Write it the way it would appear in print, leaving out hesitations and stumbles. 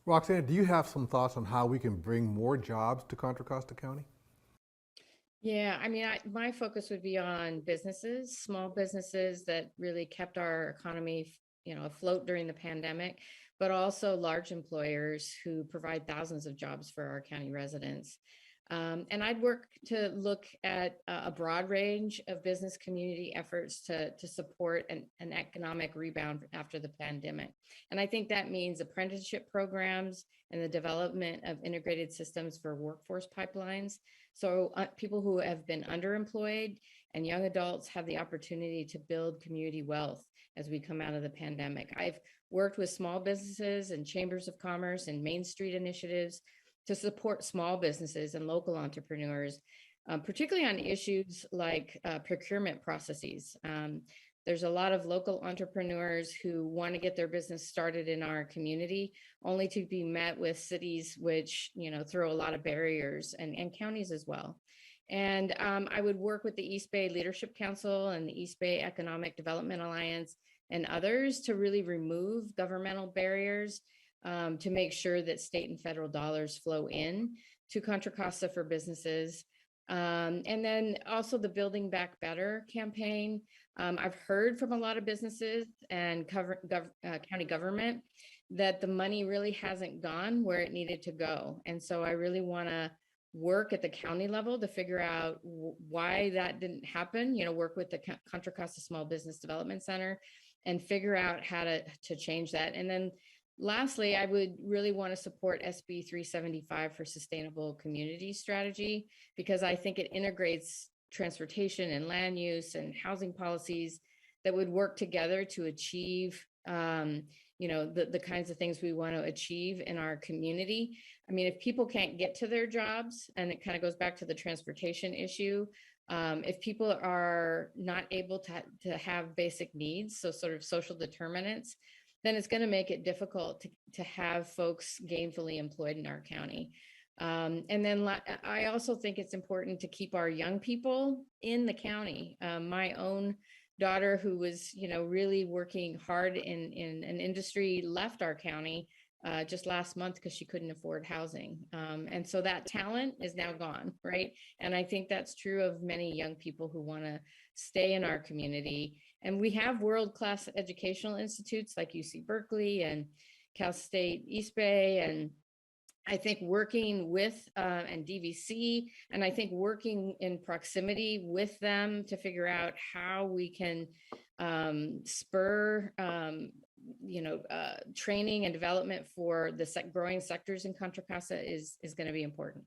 Roxanne, do you have some thoughts on how we can bring more jobs to Contra Costa County? Yeah, my focus would be on businesses, small businesses that really kept our economy, afloat during the pandemic, but also large employers who provide thousands of jobs for our county residents. And I'd work to look at a broad range of business community efforts to support an economic rebound after the pandemic. And I think that means apprenticeship programs and the development of integrated systems for workforce pipelines. So people who have been underemployed and young adults have the opportunity to build community wealth as we come out of the pandemic. I've worked with small businesses and chambers of commerce and Main Street initiatives to support small businesses and local entrepreneurs, particularly on issues like procurement processes. There's a lot of local entrepreneurs who want to get their business started in our community, only to be met with cities which, throw a lot of barriers, and counties as well. And I would work with the East Bay Leadership Council and the East Bay Economic Development Alliance and others to really remove governmental barriers, to make sure that state and federal dollars flow in to Contra Costa for businesses. And then also the Building Back Better campaign. I've heard from a lot of businesses and county government that the money really hasn't gone where it needed to go. And so I really want to work at the county level to figure out why that didn't happen, work with the Contra Costa Small Business Development Center and figure out how to change that. And then lastly, I would really want to support SB 375 for sustainable community strategy, because I think it integrates transportation and land use and housing policies that would work together to achieve, the kinds of things we want to achieve in our community. If people can't get to their jobs, and it kind of goes back to the transportation issue, if people are not able to have basic needs, so sort of social determinants, then it's going to make it difficult to have folks gainfully employed in our county. And then I also think it's important to keep our young people in the county. My own daughter, who was, really working hard in an industry, left our county just last month because she couldn't afford housing. And so that talent is now gone, right? And I think that's true of many young people who want to stay in our community. And we have world-class educational institutes like UC Berkeley and Cal State East Bay, and I think working with and DVC, and I think working in proximity with them to figure out how we can spur training and development for the growing sectors in Contra Costa is going to be important.